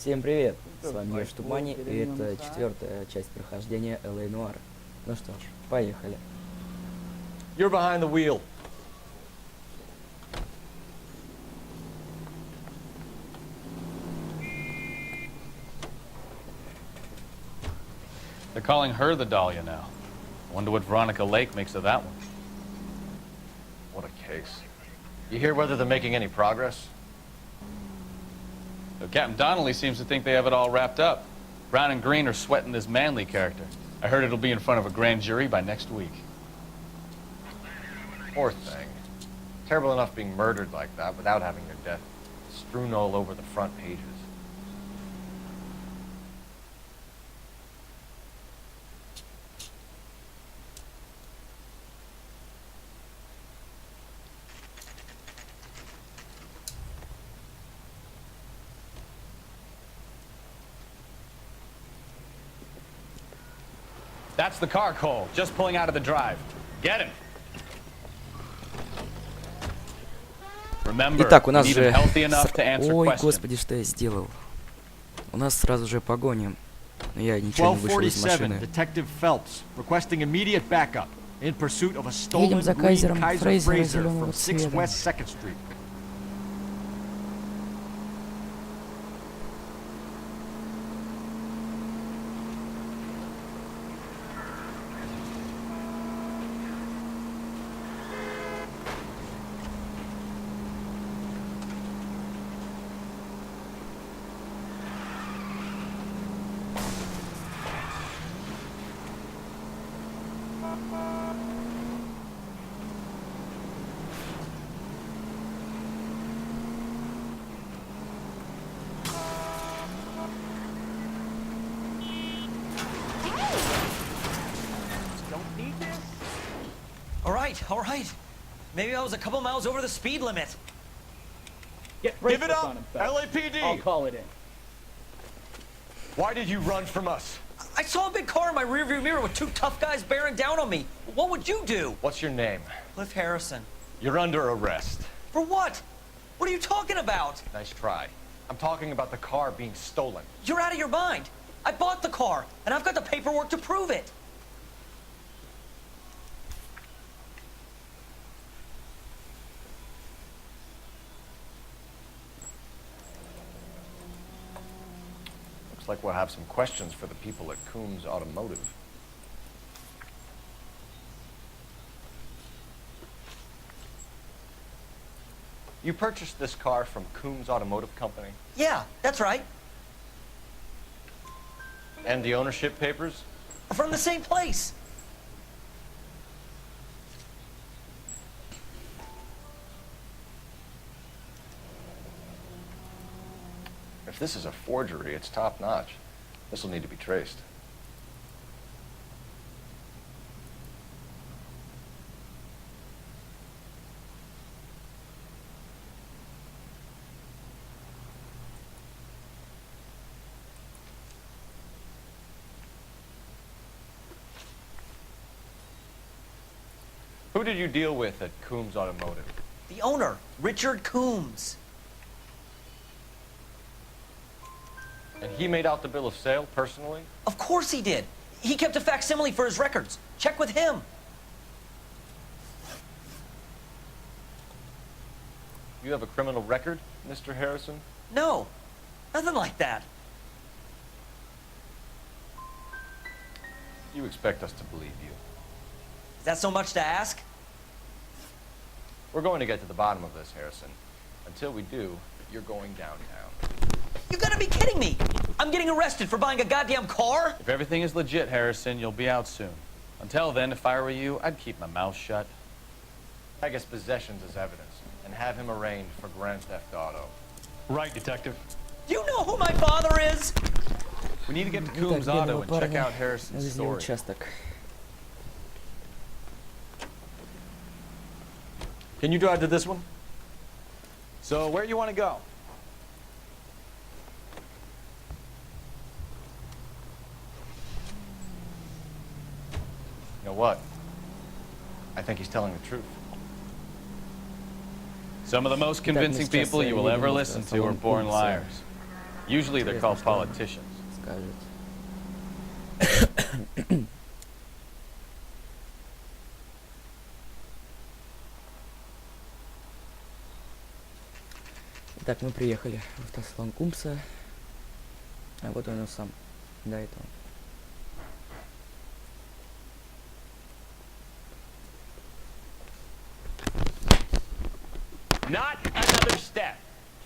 Всем привет! С вами я, Тумане, и это четвертая часть прохождения L.A NOIRE. Ну что ж, поехали. You're behind the wheel. They're calling her the Dahlia now. I wonder what Veronica Lake makes of that one. What a case. You hear whether they're making any progress? So Captain Donnelly seems to think they have it all wrapped up. Brown and Green are sweating this Manley character. I heard it'll be in front of a grand jury by next week. Poor thing. Terrible enough being murdered like that without having their death strewn all over the front pages. That's the car, Cole, just pulling out of the drive. Get him. Remember, Итак, у нас need же... him healthy enough to answer Ой, questions. господи, что я сделал. У нас сразу же погоня. Но я ничего не вышел из 1247, машины. Detective Phelps, requesting immediate backup in pursuit of a stolen Едем за green Кайзером Kaiser Фрейзера Frazer зеленого from 6 цвета. West 2nd Street. All right. Maybe I was a couple miles over the speed limit. Give it up, LAPD! I'll call it in. Why did you run from us? I saw a big car in my rearview mirror with two tough guys bearing down on me. What would you do? What's your name? Cliff Harrison. You're under arrest. For what? What are you talking about? Nice try. I'm talking about the car being stolen. You're out of your mind. I bought the car, and I've got the paperwork to prove it. Looks like we'll have some questions for the people at Coombs Automotive. You purchased this car from Coombs Automotive Company? Yeah, that's right. And the ownership papers? From the same place. If this is a forgery, it's top-notch. This will need to be traced. Who did you deal with at Coombs Automotive? The owner, Richard Coombs. And he made out the bill of sale personally? Of course he did. He kept a facsimile for his records. Check with him. You have a criminal record, Mr. Harrison? No, nothing like that. You expect us to believe you. Is that so much to ask? We're going to get to the bottom of this, Harrison. Until we do, you're going downtown. You gotta be kidding me! I'm getting arrested for buying a goddamn car? If everything is legit, Harrison, you'll be out soon. Until then, if I were you, I'd keep my mouth shut. I guess possessions is evidence, and have him arraigned for grand theft auto. Right, detective. Do you know who my father is? We need to get to Итак, Coombs бедного Auto and check парня out Harrison's навезли в story. участок. Can you drive to this one? So, where you want to go? You know what? I think he's telling the truth. Some of the most convincing people you will ever listen to are born liars. Usually they're called Интересно, что он politicians. скажет. Итак, мы приехали в автосалон Кумса. А вот он сам. До этого. Not another step.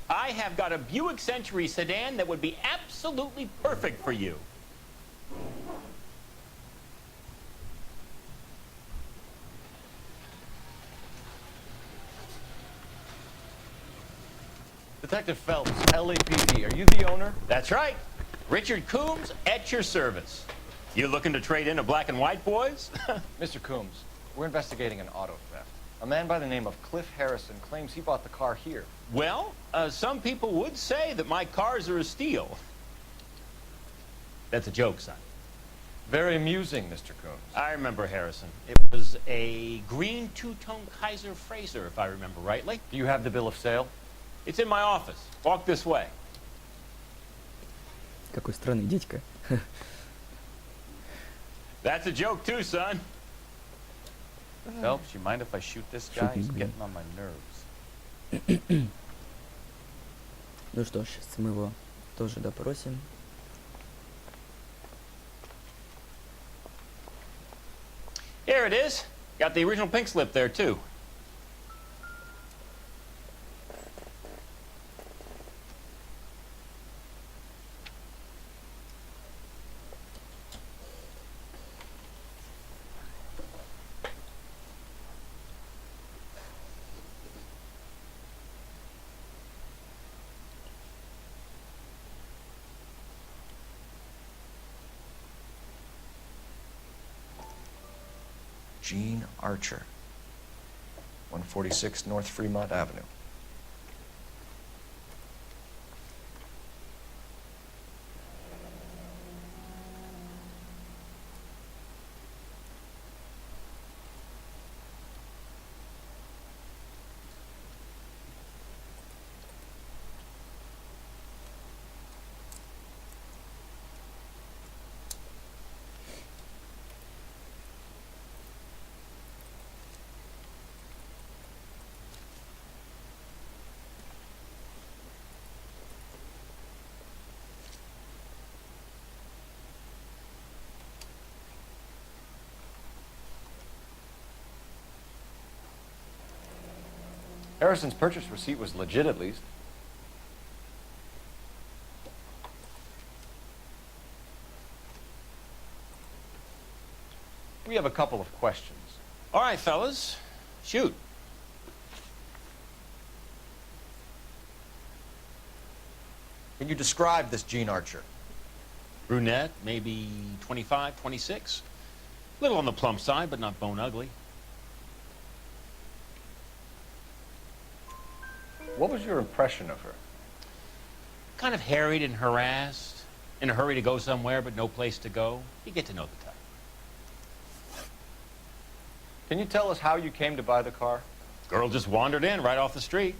I have got a Buick Century sedan that would be absolutely perfect for you. Detective Phelps, LAPD, are you the owner? That's right. Richard Coombs at your service. You looking to trade in a black and white, boys? Mr. Coombs, we're investigating an auto theft. A man by the name of Cliff Harrison claims he bought the car here. Well, some people would say that my cars are a steal. That's a joke, son. Very amusing, Mr. Coombs. I remember Harrison. It was a green two-tone Kaiser Frazer, if I remember rightly. Do you have the bill of sale? It's in my office. Walk this way. Какой странный дядька. That's a joke too, son. Phelps, you mind if I shoot this guy? He's Шутник, блин. getting on my nerves. Ну что ж, сейчас мы его тоже допросим. Here it is. Got the original pink slip there too. Gene Archer, 146 North Fremont Avenue. Harrison's purchase receipt was legit, at least. We have a couple of questions. All right, fellas. Shoot. Can you describe this Gene Archer? Brunette, maybe 25, 26. Little on the plump side, but not bone ugly. What was your impression of her? Kind of harried and harassed. In a hurry to go somewhere, but no place to go. You get to know the type. Can you tell us how you came to buy the car? Girl just wandered in right off the street.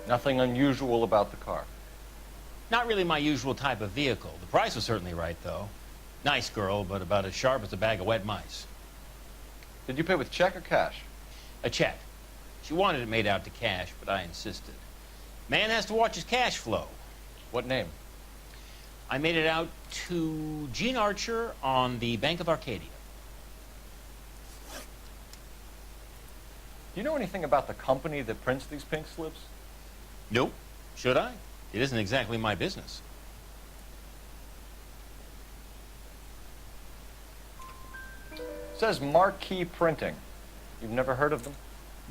Nothing unusual about the car. Not really my usual type of vehicle. The price was certainly right, though. Nice girl, but about as sharp as a bag of wet mice. Did you pay with check or cash? A check. She wanted it made out to cash, but I insisted. Man has to watch his cash flow. What name? I made it out to Gene Archer on the Bank of Arcadia. Do you know anything about the company that prints these pink slips? Nope. Should I? It isn't exactly my business. It says Marquee Printing. You've never heard of them?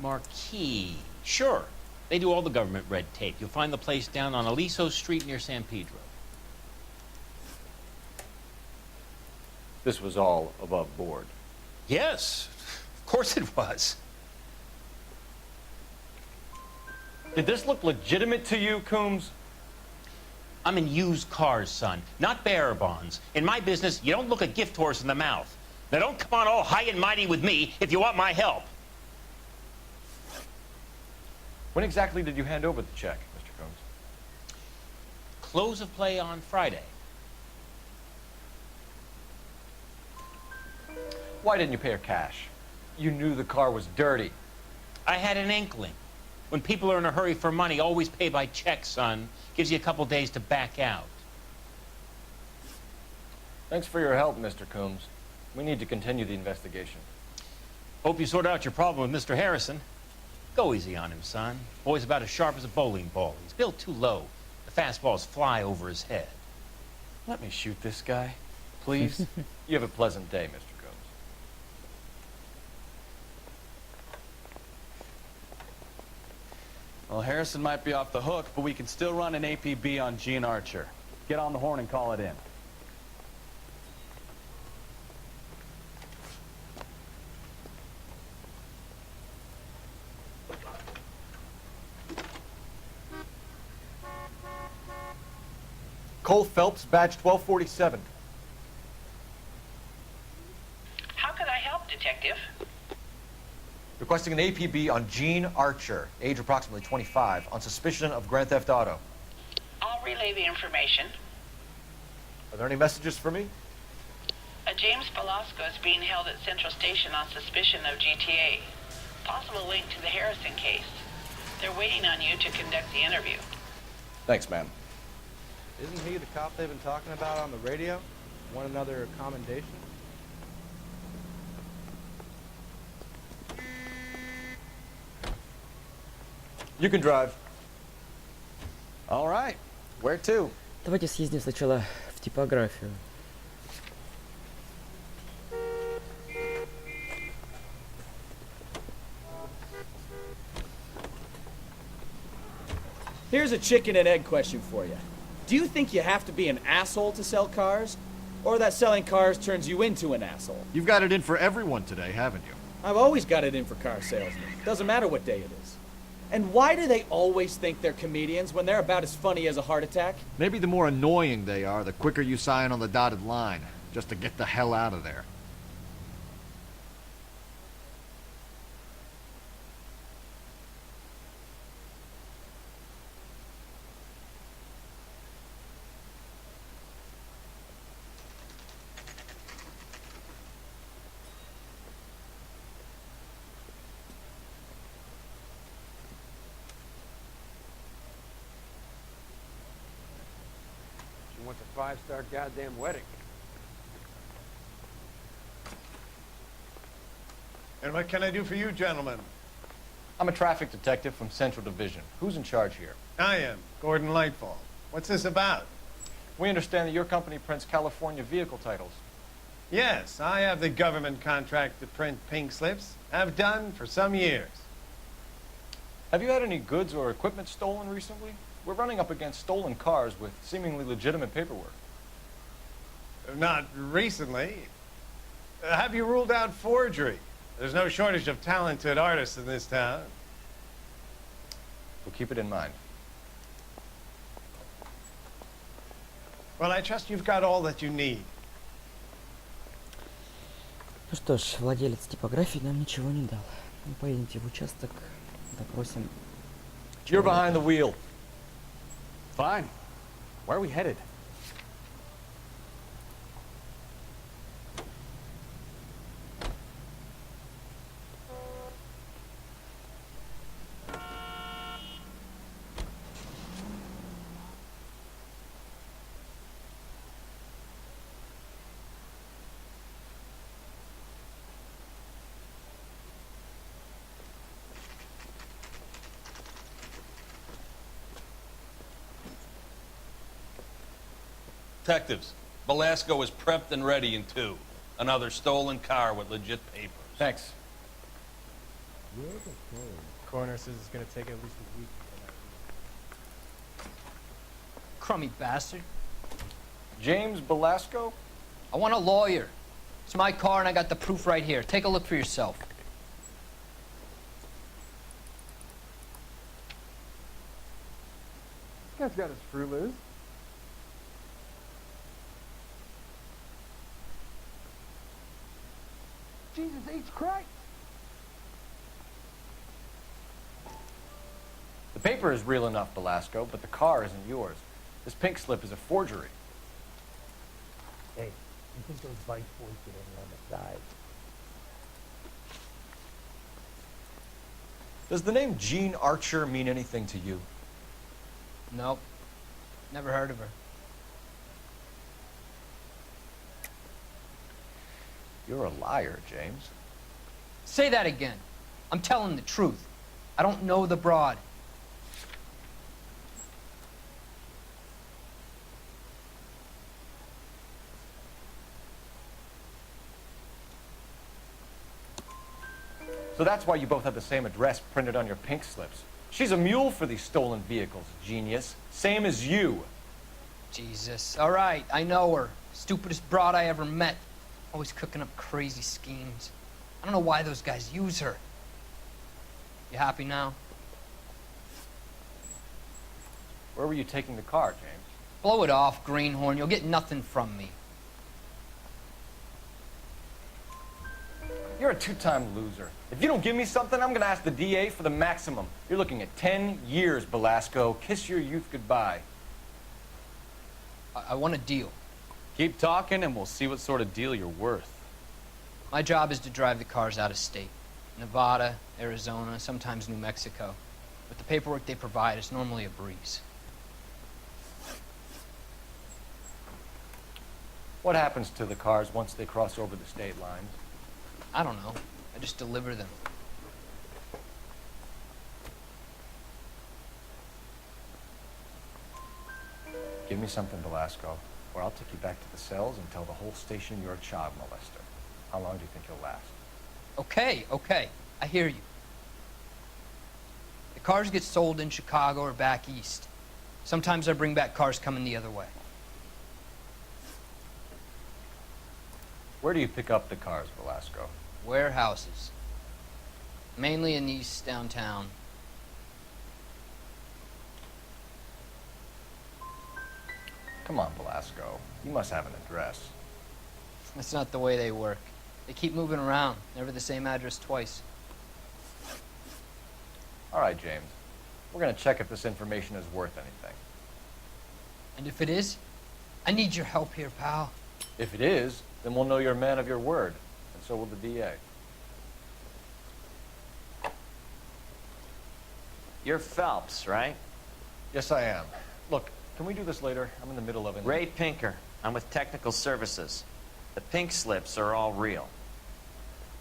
Marquis. Sure. They do all the government red tape. You'll find the place down on Aliso Street near San Pedro. This was all above board. Yes, of course it was. Did this look legitimate to you, Coombs? I'm in used cars, son, not bearer bonds. In my business, you don't look a gift horse in the mouth. Now don't come on all high and mighty with me if you want my help. When exactly did you hand over the check, Mr. Combs? Close of play on Friday. Why didn't you pay her cash? You knew the car was dirty. I had an inkling. When people are in a hurry for money, always pay by check, son. Gives you a couple days to back out. Thanks for your help, Mr. Combs. We need to continue the investigation. Hope you sort out your problem with Mr. Harrison. Go easy on him, son. Boy's about as sharp as a bowling ball. He's built too low. The fastballs fly over his head. Let me shoot this guy, please. You have a pleasant day, Mr. Combs. Well, Harrison might be off the hook, but we can still run an APB on Gene Archer. Get on the horn and call it in. Cole Phelps, badge 1247. How can I help, Detective? Requesting an APB on Gene Archer, age approximately 25, on suspicion of grand theft auto. I'll relay the information. Are there any messages for me? A James Velasco is being held at Central Station on suspicion of GTA. Possible link to the Harrison case. They're waiting on you to conduct the interview. Thanks, ma'am. Isn't he the cop they've been talking about on the radio? Want another commendation? You can drive. All right. Where to? Давайте съездим сначала в типографию. Here's a chicken and egg question for you. Do you think you have to be an asshole to sell cars? Or that selling cars turns you into an asshole? You've got it in for everyone today, haven't you? I've always got it in for car salesmen. Doesn't matter what day it is. And why do they always think they're comedians when they're about as funny as a heart attack? Maybe the more annoying they are, the quicker you sign on the dotted line, just to get the hell out of there. She wants a 5-star goddamn wedding. And what can I do for you, gentlemen? I'm a traffic detective from Central Division. Who's in charge here? I am, Gordon Lightfall. What's this about? We understand that your company prints California vehicle titles. Yes, I have the government contract to print pink slips. Have done for some years. Have you had any goods or equipment stolen recently? We're running up against stolen cars with seemingly legitimate paperwork. Not recently. Have you ruled out forgery? There's no shortage of talented artists in this town. We'll keep it in mind. Well, I trust you've got all that you need. Ну что ж, владелец типографии нам ничего не дал. Мы поедемте в участок, допросим. You're behind the wheel. Fine. Where are we headed? Detectives, Velasco is prepped and ready in 2. Another stolen car with legit papers. Thanks. Coroner says it's gonna take at least a week. Crummy bastard. James Velasco? I want a lawyer. It's my car and I got the proof right here. Take a look for yourself. This guy's got his screw loose. Jesus H. Christ! The paper is real enough, Velasco, but the car isn't yours. This pink slip is a forgery. Hey, you think those vice boys get any on the side? Does the name Jean Archer mean anything to you? Nope. Never heard of her. You're a liar, James. Say that again. I'm telling the truth. I don't know the broad. So that's why you both have the same address printed on your pink slips. She's a mule for these stolen vehicles, genius. Same as you. Jesus. All right, I know her. Stupidest broad I ever met. Always cooking up crazy schemes. I don't know why those guys use her. You happy now? Where were you taking the car, James? Blow it off, greenhorn. You'll get nothing from me. You're a two-time loser. If you don't give me something, I'm gonna ask the DA for the maximum. You're looking at 10 years, Velasco. Kiss your youth goodbye. I want a deal. Keep talking and we'll see what sort of deal you're worth. My job is to drive the cars out of state. Nevada, Arizona, sometimes New Mexico. With the paperwork they provide, it's normally a breeze. What happens to the cars once they cross over the state lines? I don't know. I just deliver them. Give me something, Velasco, or I'll take you back to the cells and tell the whole station you're a child molester. How long do you think you'll last? Okay, okay. I hear you. The cars get sold in Chicago or back east. Sometimes I bring back cars coming the other way. Where do you pick up the cars, Velasco? Warehouses. Mainly in East downtown. Come on, Velasco. You must have an address. That's not the way they work. They keep moving around, never the same address twice. All right, James. We're gonna check if this information is worth anything. And if it is, I need your help here, pal. If it is, then we'll know you're a man of your word, and so will the DA. You're Phelps, right? Yes, I am. Look, can we do this later? I'm in the middle of it. Ray Pinker. I'm with Technical Services. The pink slips are all real.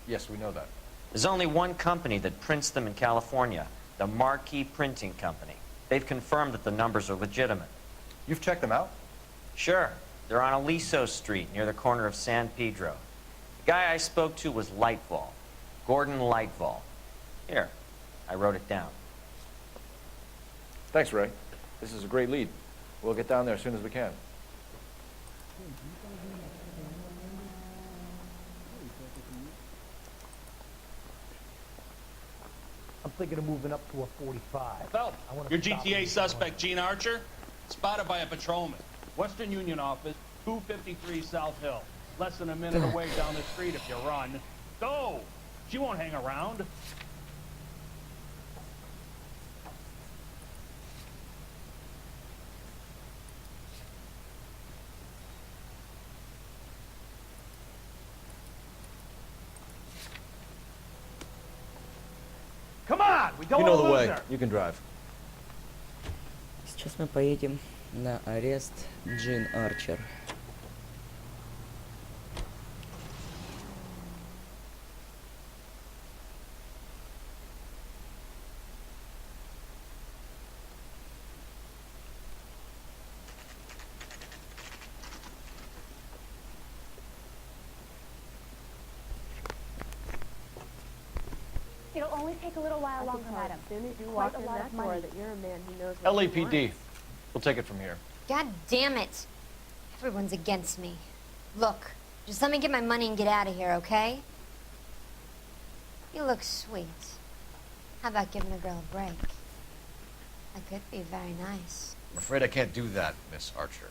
Yes, we know that. There's only one company that prints them in California, the Marquee Printing Company. They've confirmed that the numbers are legitimate. You've checked them out? Sure. They're on Aliso Street, near the corner of San Pedro. The guy I spoke to was Lightfall. Gordon Lightfall. Here, I wrote it down. Thanks, Ray. This is a great lead. We'll get down there as soon as we can. I'm thinking of moving up to a 45. Phelps, your GTA suspect, Jean Archer, spotted by a patrolman. Western Union office, 253 South Hill. Less than a minute away down the street if you run. Go! She won't hang around. Come on, we don't You know the lose way. her. You can drive. Сейчас мы поедем на арест Джин Арчер. It'll only take a little while longer, madam. As soon as you walk in that door that you're a man who knows what LAPD. he wants. We'll take it from here. God damn it. Everyone's against me. Look, just let me get my money and get out of here, okay? You look sweet. How about giving a girl a break? That could be very nice. I'm afraid I can't do that, Miss Archer.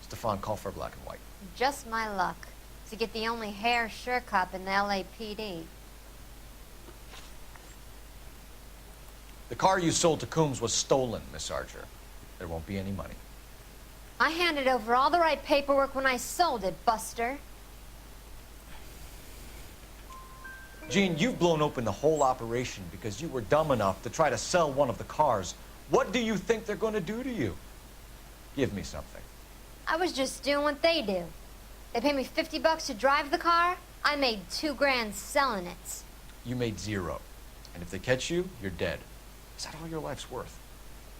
Stefan, call for black and white. Just my luck to get the only hair sure cop in the LAPD. The car you sold to Coombs was stolen, Miss Archer. There won't be any money. I handed over all the right paperwork when I sold it, Buster. Jean, you've blown open the whole operation because you were dumb enough to try to sell one of the cars. What do you think they're going to do to you? Give me something. I was just doing what they do. They paid me $50 to drive the car. I made $2 grand selling it. You made 0. And if they catch you, you're dead. Is that all your life's worth?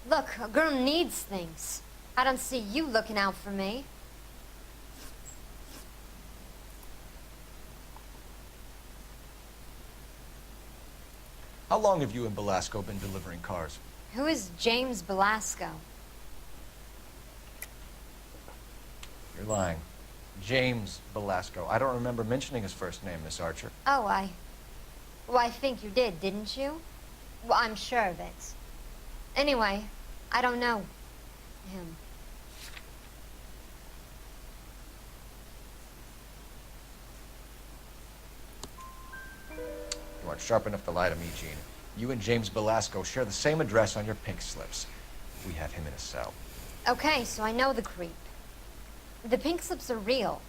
Look, a girl needs things. I don't see you looking out for me. How long have you and Belasco been delivering cars? Who is James Belasco? You're lying. James Belasco. I don't remember mentioning his first name, Miss Archer. Oh, well, I think you did, didn't you? Well, I'm sure of it. Anyway, I don't know him. You aren't sharp enough to lie to me, Jean. You and James Belasco share the same address on your pink slips. We have him in a cell. Okay, so I know the creep. The pink slips are real.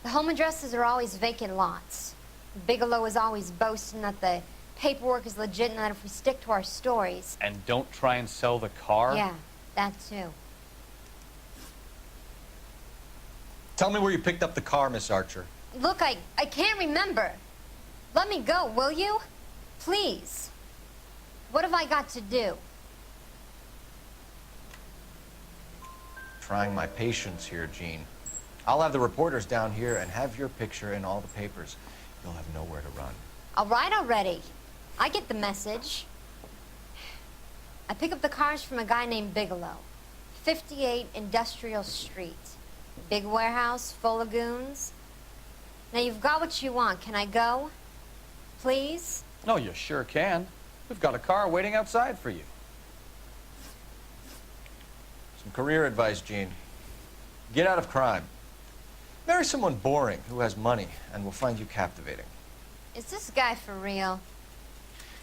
The home addresses are always vacant lots. Bigelow is always boasting that the paperwork is legit and that if we stick to our stories... And don't try and sell the car? Yeah, that too. Tell me where you picked up the car, Miss Archer. Look, I can't remember. Let me go, will you? Please. What have I got to do? Trying my patience here, Jean. I'll have the reporters down here and have your picture in all the papers. You'll have nowhere to run. All right already. I get the message. I pick up the cars from a guy named Bigelow. 58 Industrial Street. Big warehouse full of goons. Now you've got what you want. Can I go? Please? No, you sure can. We've got a car waiting outside for you. Some career advice, Jean. Get out of crime. Marry someone boring who has money and will find you captivating. Is this guy for real?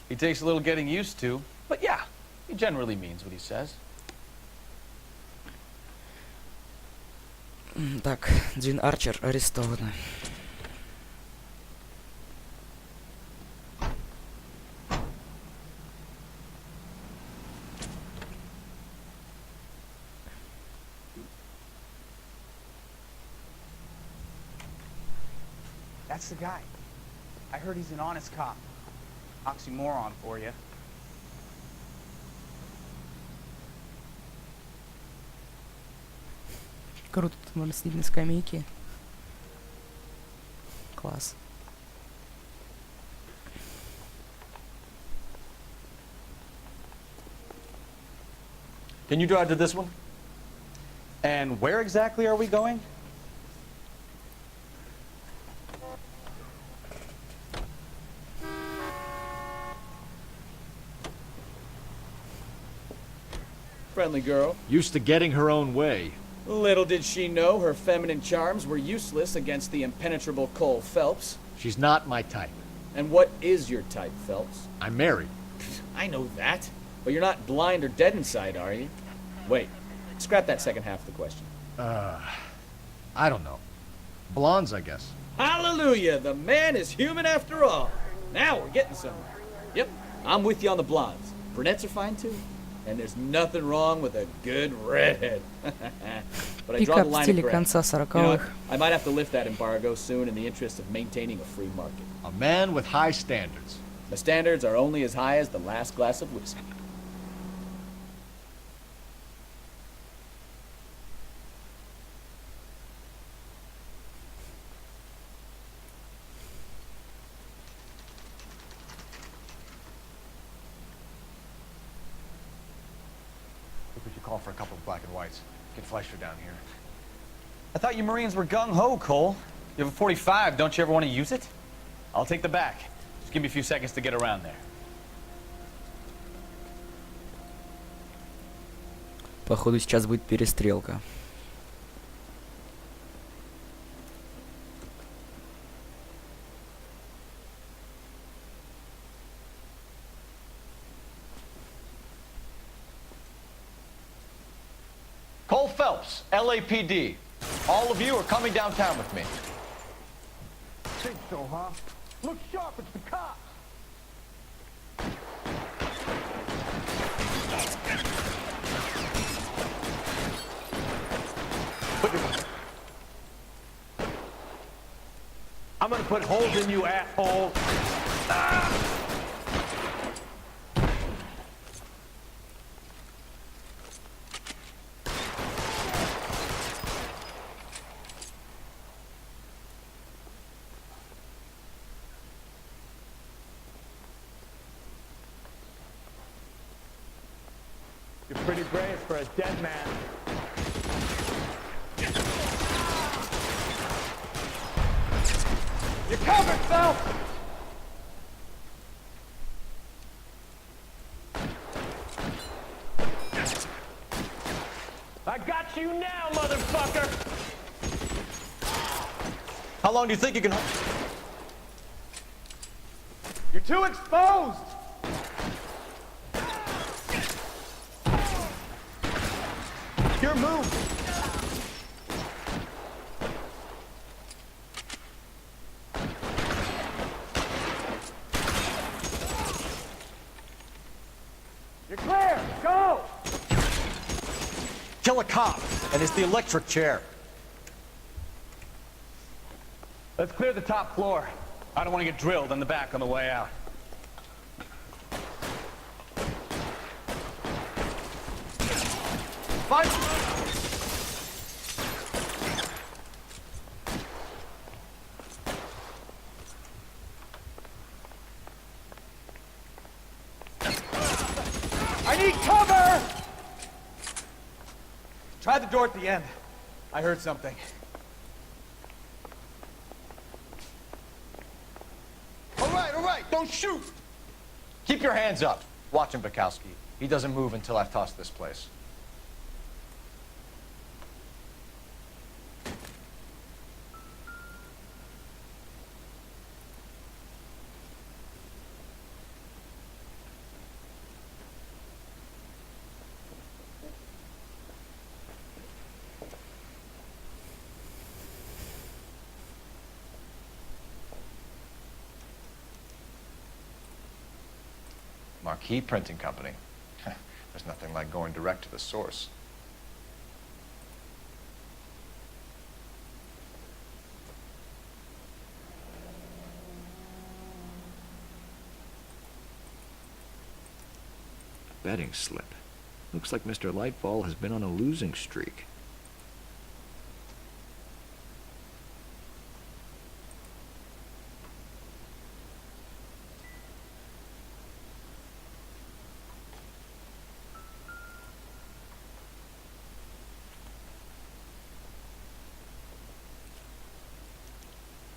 He takes a little getting used to, but yeah, he generally means what he says. Так, Джин Арчер арестована. That's the guy. I heard he's an honest cop. Oxymoron for you. Круто, тут можно сидеть на скамейке. Класс. Can you drive to this one? And where exactly are we going? Friendly girl. Used to getting her own way. Little did she know her feminine charms were useless against the impenetrable Cole Phelps. She's not my type. And what is your type, Phelps? I'm married. I know that, but you're not blind or dead inside, are you? Wait, scrap that second half of the question. I don't know. Blondes, I guess. Hallelujah! The man is human after all. Now we're getting somewhere. Yep, I'm with you on the blondes. Brunettes are fine too. And there's nothing wrong with a good redhead. But I draw the Пикап в line стиле at конца You know what? 40-х. I might have to lift that embargo soon in the interest of maintaining a free market. A man with high standards. The standards are only as high as the last glass of whiskey. We should call for a couple of black and whites. Get Fleischer down here. I thought you Marines were gung-ho, Cole. You have a 45, don't you ever want to use it? I'll take the back. Just give me a few seconds to get around there. Походу сейчас будет перестрелка. Phelps, LAPD. All of you are coming downtown with me. Think so, huh? Look sharp, it's the cops. I'm gonna put holes in you, asshole. Ah! You're pretty brave for a dead man. You're covered, Phelps! I got you now, motherfucker! How long do you think you can hold? You're too exposed! Your move! You're clear! Go! Kill a cop, and it's the electric chair. Let's clear the top floor. I don't want to get drilled in the back on the way out. Fight! I need cover! Try the door at the end. I heard something. All right, don't shoot! Keep your hands up. Watch him, Bukowski. He doesn't move until I've tossed this place. Marquee Printing Company. There's nothing like going direct to the source. Betting slip. Looks like Mr. Lightfall has been on a losing streak.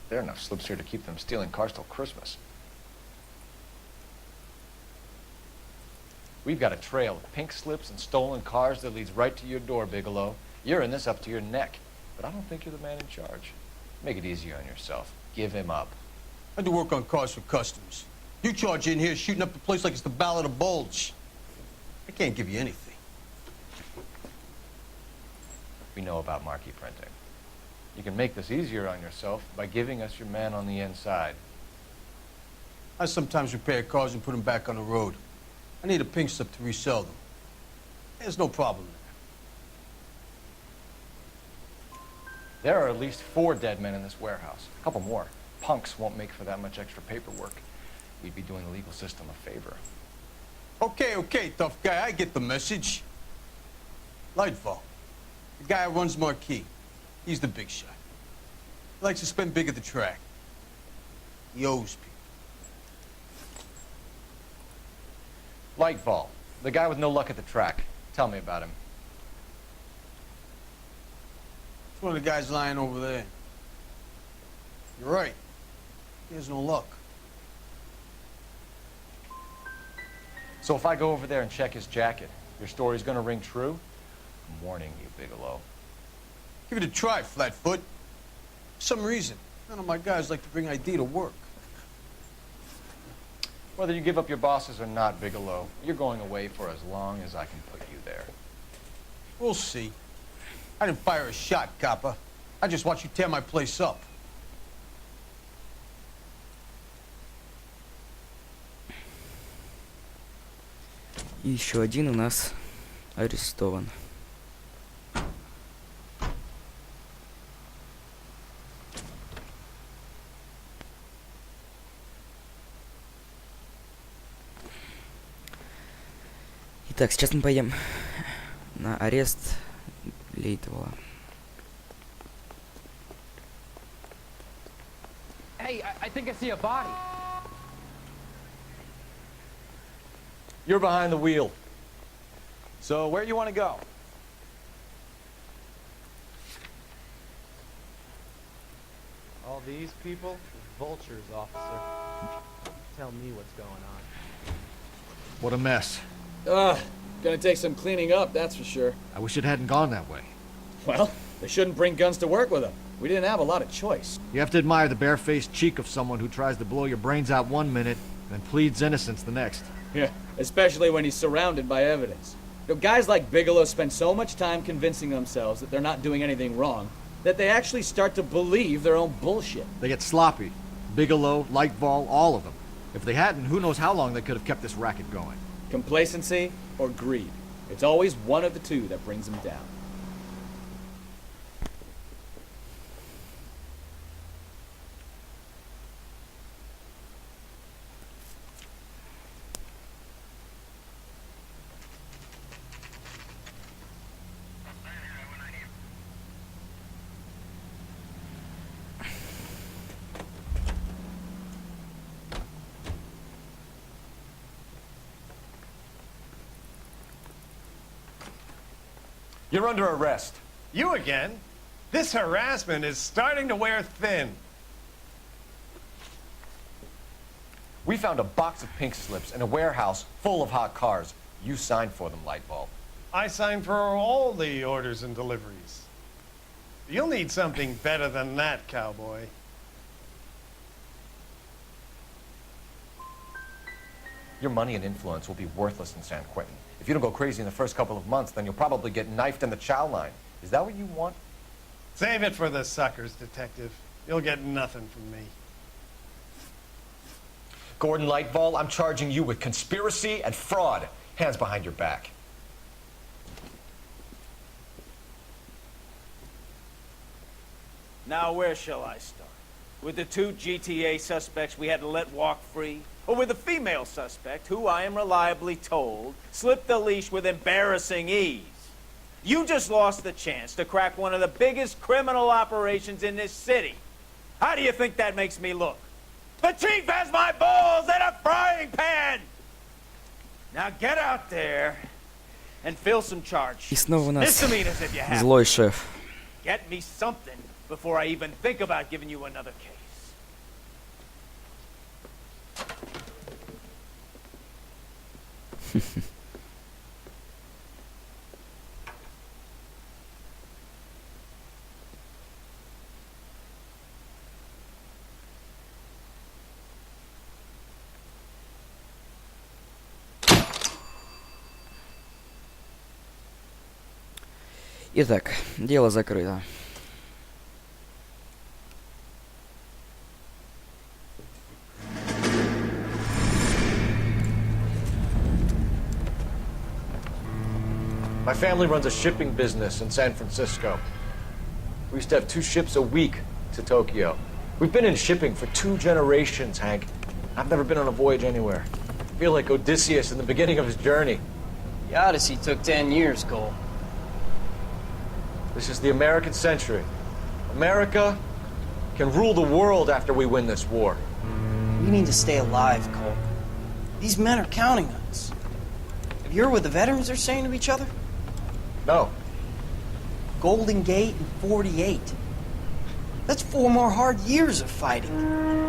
There are enough slips here to keep them stealing cars till Christmas. We've got a trail of pink slips and stolen cars that leads right to your door, Bigelow. You're in this up to your neck, but I don't think you're the man in charge. Make it easier on yourself. Give him up. I do work on cars for customers. You charge in here shooting up the place like it's the Ballad of Bulge. I can't give you anything. We know about marquee printing. You can make this easier on yourself by giving us your man on the inside. I sometimes repair cars and put them back on the road. I need a pink slip to resell them. There's no problem there. There are at least 4 dead men in this warehouse. A couple more. Punks won't make for that much extra paperwork. We'd be doing the legal system a favor. Okay, tough guy, I get the message. Lightfall, the guy who runs Marquee. He's the big shot. He likes to spend big at the track. He owes people. Lightfall, the guy with no luck at the track. Tell me about him. It's one of the guys lying over there. You're right. He has no luck. So if I go over there and check his jacket, your story's gonna ring true? I'm warning you, Bigelow. Give it a try, Flatfoot. For some reason, none of my guys like to bring ID to work. Whether you give up your bosses or not, Bigelow, you're going away for as long as I can put you there. We'll see. I didn't fire a shot, copper. I just watched you tear my place up. И еще один у нас арестован. Итак, сейчас мы поедем на арест Лейтвола. Hey, I think I see a body. You're behind the wheel. So where you want to go? All these people? Vultures, officer. Tell me what's going on. What a mess. Gonna take some cleaning up, that's for sure. I wish it hadn't gone that way. Well, they shouldn't bring guns to work with them. We didn't have a lot of choice. You have to admire the barefaced cheek of someone who tries to blow your brains out one minute and pleads innocence the next. Yeah, especially when he's surrounded by evidence. You know, guys like Bigelow spend so much time convincing themselves that they're not doing anything wrong that they actually start to believe their own bullshit. They get sloppy. Bigelow, Lightfall, all of them. If they hadn't, who knows how long they could have kept this racket going. Complacency or greed. It's always one of the two that brings them down. You're under arrest. You again? This harassment is starting to wear thin. We found a box of pink slips in a warehouse full of hot cars. You signed for them, Lightbulb. I signed for all the orders and deliveries. You'll need something better than that, cowboy. Your money and influence will be worthless in San Quentin. If you don't go crazy in the first couple of months, then you'll probably get knifed in the chow line. Is that what you want? Save it for the suckers, Detective. You'll get nothing from me. Gordon Lightball, I'm charging you with conspiracy and fraud. Hands behind your back. Now, where shall I start? With the 2 GTA suspects we had to let walk free? Or with the female suspect, who I am reliably told, slipped the leash with embarrassing ease? You just lost the chance to crack one of the biggest criminal operations in this city. How do you think that makes me look? The chief has my balls in a frying pan! Now get out there and fill some charge. И снова у нас Misdemeanors if you have. злой шеф. Get me something before I even think about giving you another case. Итак, дело закрыто. My family runs a shipping business in San Francisco. We used to have 2 ships a week to Tokyo. We've been in shipping for 2 generations, Hank. I've never been on a voyage anywhere. I feel like Odysseus in the beginning of his journey. The Odyssey took 10 years, Cole. This is the American century. America can rule the world after we win this war. We need to stay alive, Cole. These men are counting on us. Have you heard what the veterans are saying to each other? No. Golden Gate and 48. That's 4 more hard years of fighting.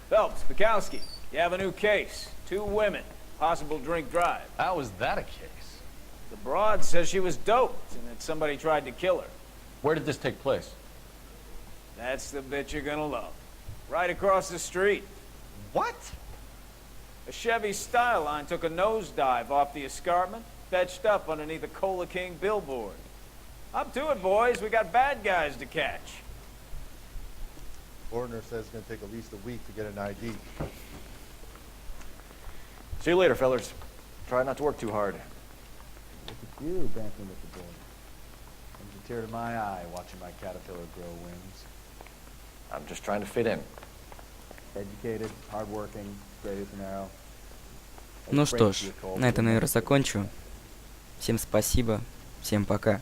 Phelps, Bukowski, you have a new case. 2 women, possible drink drive. How is that a case? The broad says she was doped and that somebody tried to kill her. Where did this take place? That's the bit you're gonna love. Right across the street. What? A Chevy Styline took a nosedive off the escarpment, fetched up underneath a Cola King billboard. Up to it, boys. We got bad guys to catch. Ordner says it's going to take at least a week to get an ID. See you later, fellas. Try not to work too hard. Look at you dancing with the boys. Brings a tear to my eye watching my caterpillar grow wings. I'm just trying to fit in. Educated, hardworking, straight as an arrow. Ну что ж, на этом, наверное, закончу. Всем спасибо, всем пока.